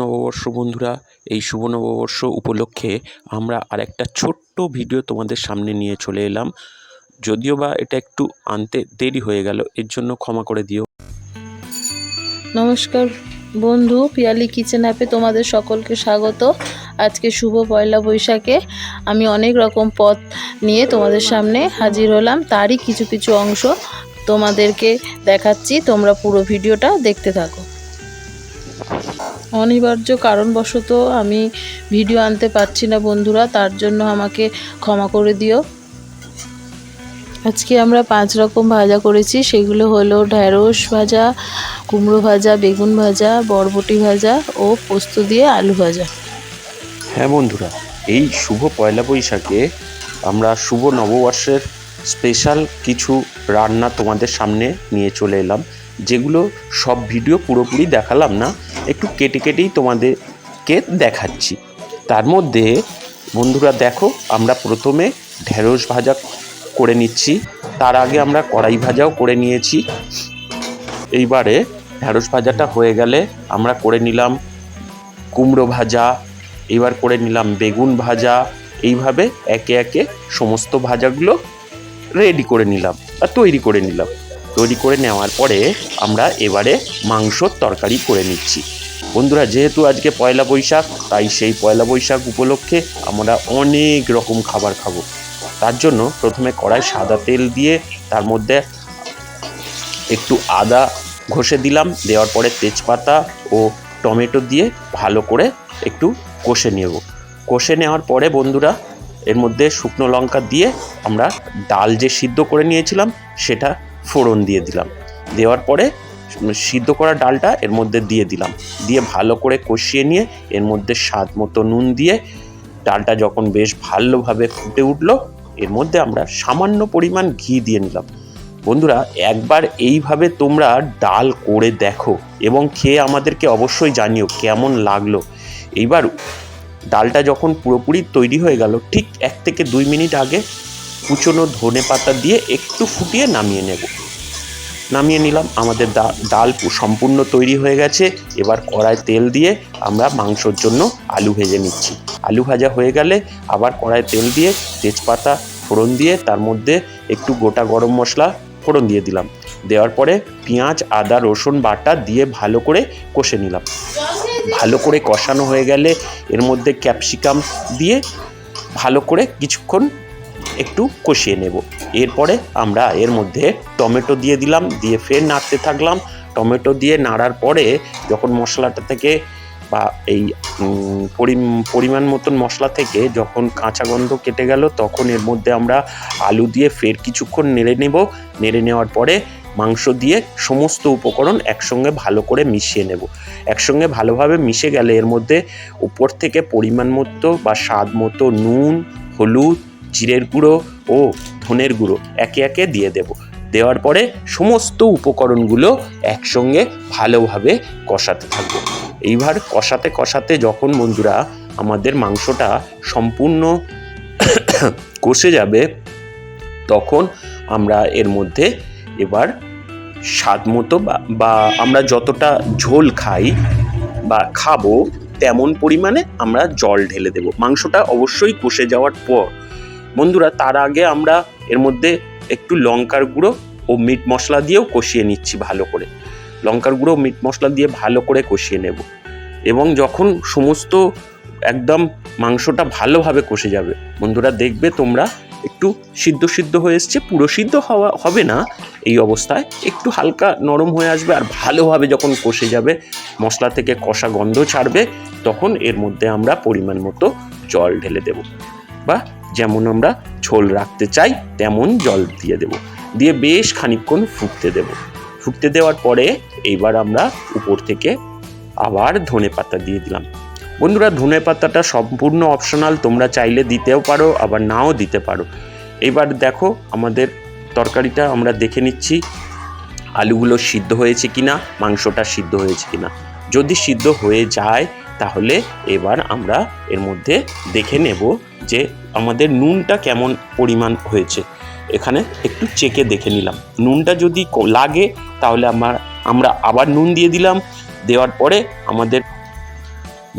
নববর্ষ বন্ধুরা। এই শুভ নববর্ষ উপলক্ষে আমরা আরেকটা ছোট্ট ভিডিও তোমাদের সামনে নিয়ে চলে এলাম। যদিও বা এটা একটু আনতে দেরি হয়ে গেল, এর জন্য ক্ষমা করে দিও। নমস্কার বন্ধু, পিয়ালি কিচেন অ্যাপে তোমাদের সকলকে স্বাগত। আজকে শুভ পয়লা বৈশাখে আমি অনেক রকম পদ নিয়ে তোমাদের সামনে হাজির হলাম। তারই কিছু কিছু অংশ তোমাদেরকে দেখাচ্ছি, তোমরা পুরো ভিডিওটা দেখতে থাকো। অনিবার্য কারণবশত আমি ভিডিও আনতে পারছি না বন্ধুরা, তার জন্য আমাকে ক্ষমা করে দিও। আজকে আমরা 5 রকম ভাজা করেছি, সেগুলো হলো ঢ্যাঁড়স ভাজা, কুমড়ো ভাজা, বেগুন ভাজা, বরবটি ভাজা ও পোস্ত দিয়ে আলু ভাজা। হ্যাঁ বন্ধুরা, এই শুভ পয়লা বৈশাখে আমরা শুভ নববর্ষের স্পেশাল কিছু রান্না তোমাদের সামনে নিয়ে চলে এলাম, যেগুলো সব ভিডিও পুরোপুরি দেখালাম না, একটু কেটে কেটেই তোমাদেরকে দেখাচ্ছি। তার মধ্যে বন্ধুরা দেখো, আমরা প্রথমে ঢ্যাঁড়স ভাজা করে নিচ্ছি, তার আগে আমরা কড়াই ভাজাও করে নিয়েছি। এইবারে ঢ্যাঁড়স ভাজাটা হয়ে গেলে আমরা করে নিলাম কুমড়ো ভাজা, এবার করে নিলাম বেগুন ভাজা। এইভাবে একে একে সমস্ত ভাজাগুলো রেডি করে নিলাম আর তৈরি করে নিলাম। তৈরি করে নেওয়ার পরে আমরা এবারে মাংসর তরকারি করে নিচ্ছি। বন্ধুরা, যেহেতু আজকে পয়লা বৈশাখ, তাই সেই পয়লা বৈশাখ উপলক্ষে আমরা অনেক রকম খাবার খাবো। তার জন্য প্রথমে কড়াই সাদা তেল দিয়ে তার মধ্যে একটু আদা ঘষে দিলাম, দেওয়ার পরে তেজপাতা ও টমেটো দিয়ে ভালো করে একটু কষে নেব। কষে নেওয়ার পরে বন্ধুরা এর মধ্যে শুকনো লঙ্কা দিয়ে আমরা ডাল যে সিদ্ধ করে নিয়েছিলাম সেটা ফোড়ন দিয়ে দিলাম। দেওয়ার পরে সিদ্ধ করা ডালটা এর মধ্যে দিয়ে দিলাম, দিয়ে ভালো করে কষিয়ে নিয়ে এর মধ্যে স্বাদ মতো নুন দিয়ে ডালটা যখন বেশ ভালোভাবে ফুটে উঠলো, এর মধ্যে আমরা সামান্য পরিমাণ ঘি দিয়ে নিলাম। বন্ধুরা, একবার এইভাবে তোমরা ডাল করে দেখো এবং খেয়ে আমাদেরকে অবশ্যই জানিও কেমন লাগলো। এইবার ডালটা যখন পুরোপুরি তৈরি হয়ে গেল, ঠিক 1 থেকে 2 মিনিট আগে কুচনো ধনে পাতা দিয়ে একটু ফুটিয়ে নামিয়ে নিলাম। আমাদের ডাল সম্পূর্ণ তৈরি হয়ে গেছে। এবার কড়ায় তেল দিয়ে আমরা মাংসর জন্য আলু ভেজে নিচ্ছি। আলু ভাজা হয়ে গেলে আবার কড়ায় তেল দিয়ে তেজপাতা ফোড়ন দিয়ে তার মধ্যে একটু গোটা গরম মশলা ফোড়ন দিয়ে দিলাম। দেওয়ার পরে পেঁয়াজ, আদা, রসুন বাটা দিয়ে ভালো করে কষে নিলাম। ভালো করে কষানো হয়ে গেলে এর মধ্যে ক্যাপসিকাম দিয়ে ভালো করে কিছুক্ষণ একটু কষিয়ে নেব। এরপরে আমরা এর মধ্যে টমেটো দিয়ে দিলাম, দিয়ে ফের নাড়তে থাকলাম। টমেটো দিয়ে নাড়ার পরে যখন মশলাটা থেকে বা এই পরিমাণ মতন মশলা থেকে যখন কাঁচা গন্ধ কেটে গেল, তখন এর মধ্যে আমরা আলু দিয়ে ফের কিছুক্ষণ নেড়ে নেব। নেড়ে নেওয়ার পরে মাংস দিয়ে সমস্ত উপকরণ একসঙ্গে ভালো করে মিশিয়ে নেব। একসঙ্গে ভালোভাবে মিশে গেলে এর মধ্যে উপর থেকে পরিমাণ মতো বা স্বাদ মতো নুন, হলুদ, জিরের গুঁড়ো ও ধনের গুঁড়ো একে একে দিয়ে দেব। দেওয়ার পরে সমস্ত উপকরণগুলো একসঙ্গে ভালোভাবে কষাতে থাকবো। এইবার কষাতে কষাতে যখন বন্ধুরা আমাদের মাংসটা সম্পূর্ণ কষে যাবে, তখন আমরা এর মধ্যে এবার স্বাদ মতো বা আমরা যতটা ঝোল খাই বা খাবো তেমন পরিমাণে আমরা জল ঢেলে দেব মাংসটা অবশ্যই কষে যাওয়ার পর। বন্ধুরা, তার আগে আমরা এর মধ্যে একটু লঙ্কার গুঁড়ো ও মিট মশলা দিয়েও কষিয়ে নিচ্ছি ভালো করে। লঙ্কার গুঁড়ো মিট মশলা দিয়ে ভালো করে কষিয়ে নেব এবং যখন সমস্ত একদম মাংসটা ভালোভাবে কষে যাবে, বন্ধুরা দেখবে তোমরা একটু সিদ্ধ হয়ে এসছে, পুরো সিদ্ধ হবে না, এই অবস্থায় একটু হালকা নরম হয়ে আসবে আর ভালোভাবে যখন কষে যাবে, মশলা থেকে কষা গন্ধ ছাড়বে, তখন এর মধ্যে আমরা পরিমাণ মতো জল ঢেলে দেব বা যেমন আমরা ঝোল রাখতে চাই তেমন জল দিয়ে দেব। দিয়ে বেশ খানিকক্ষণ ফুটতে দেওয়ার পরে এইবার আমরা উপর থেকে আবার ধনে পাতা দিয়ে দিলাম। বন্ধুরা, ধনে পাতাটা সম্পূর্ণ অপশনাল, তোমরা চাইলে দিতেও পারো আবার নাও দিতে পারো। এবার দেখো আমাদের তরকারিটা আমরা দেখে নিচ্ছি আলুগুলো সিদ্ধ হয়েছে কিনা, মাংসটা সিদ্ধ হয়েছে কিনা। যদি সিদ্ধ হয়ে যায় তাহলে এবার আমরা এর মধ্যে দেখে নেব যে আমাদের নুনটা কেমন পরিমাণ হয়েছে। এখানে একটু চেকে দেখে নিলাম, নুনটা যদি লাগে তাহলে আমরা আবার নুন দিয়ে দিলাম। দেওয়ার পরে আমাদের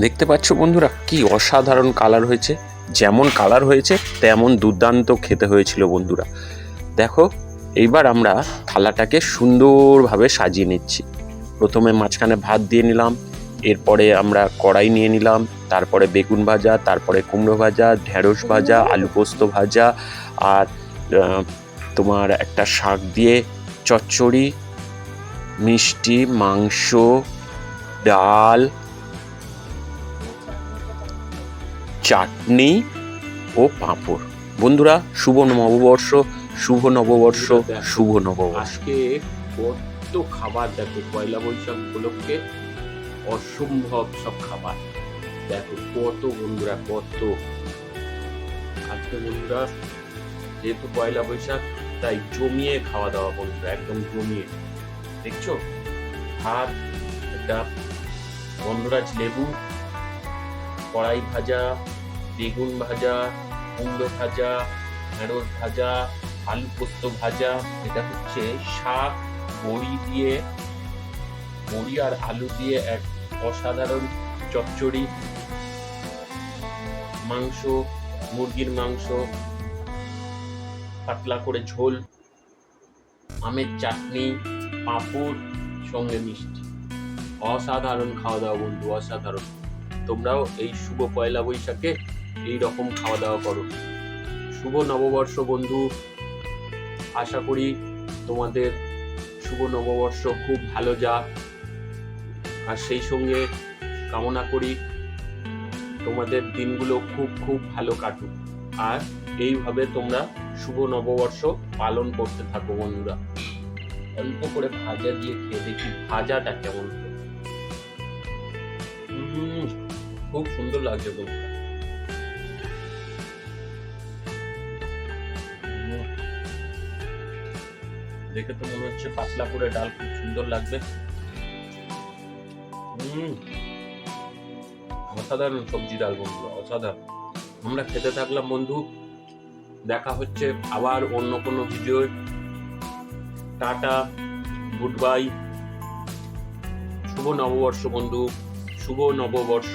দেখতে পাচ্ছ বন্ধুরা কি অসাধারণ কালার হয়েছে, যেমন কালার হয়েছে তেমন দুর্দান্ত খেতে হয়েছিল বন্ধুরা। দেখো এইবার আমরা থালাটাকে সুন্দরভাবে সাজিয়ে নিচ্ছি। প্রথমে মাঝখানে ভাত দিয়ে নিলাম, এরপরে আমরা কড়াই নিয়ে নিলাম, তারপরে বেগুন ভাজা, তারপরে কুমড়ো ভাজা, ঢেঁড়স ভাজা, আলু পোস্ত ভাজা, আর তোমার একটা শাক দিয়ে চচ্চড়ি, মিষ্টি, মাংস, ডাল, চাটনি ও পাঁপড়। বন্ধুরা শুভ নববর্ষ, শুভ নববর্ষ, শুভ নববর্ষ। আজকে কত খাবার দেখো, পয়লা বৈশাখ উপলক্ষে অসম্ভব সব খাবার দেখো কত বন্ধুরা, কত। আজকে বন্ধুরা যেহেতু পয়লা বৈশাখ তাই জমিয়ে খাওয়া দাওয়া বন্ধুরা, একদম জমিয়ে। দেখছো ভাত, একটা গন্ধরাজ লেবু, কড়াই ভাজা, বেগুন ভাজা, কুমড়ো ভাজা, ঢেঁড়স ভাজা, আলু পোস্ত ভাজা, এটা হচ্ছে শাক, বড়ি আর আলু দিয়ে এক অসাধারণ চচ্চড়ি, মাংস, মুরগির মাংস, পাতলা করে ঝোল, আমের চাটনি, পাঁপড়, সঙ্গে মিষ্টি। অসাধারণ খাওয়া দাওয়া বন্ধু, অসাধারণ। তোমরাও এই শুভ পয়লা বৈশাখে এই রকম খাওয়া দাওয়া করো। শুভ নববর্ষ বন্ধু, আশা করি তোমাদের শুভ নববর্ষ খুব ভালো যাক, আর সেই সঙ্গে কামনা করি তোমাদের দিনগুলো খুব খুব ভালো কাটুক, আর এইভাবে তোমরা শুভ নববর্ষ পালন করতে থাকো বন্ধুরা। অল্প করে ভাজা দিয়ে খেয়ে দেখি ভাজাটা কেমন। খুব সুন্দর লাগছে বন্ধুরা। দেখে তো মনে হচ্ছে পাতলা করে ডাল খুব সুন্দর লাগবে। অসাধারণ সবজি ডাল বন্ধুরা, অসাধারণ। আমরা খেতে থাকলাম বন্ধু, দেখা হচ্ছে আবার অন্য কোনো ভিডিও। Tata, good bye. শুভ নববর্ষ বন্ধু, শুভ নববর্ষ।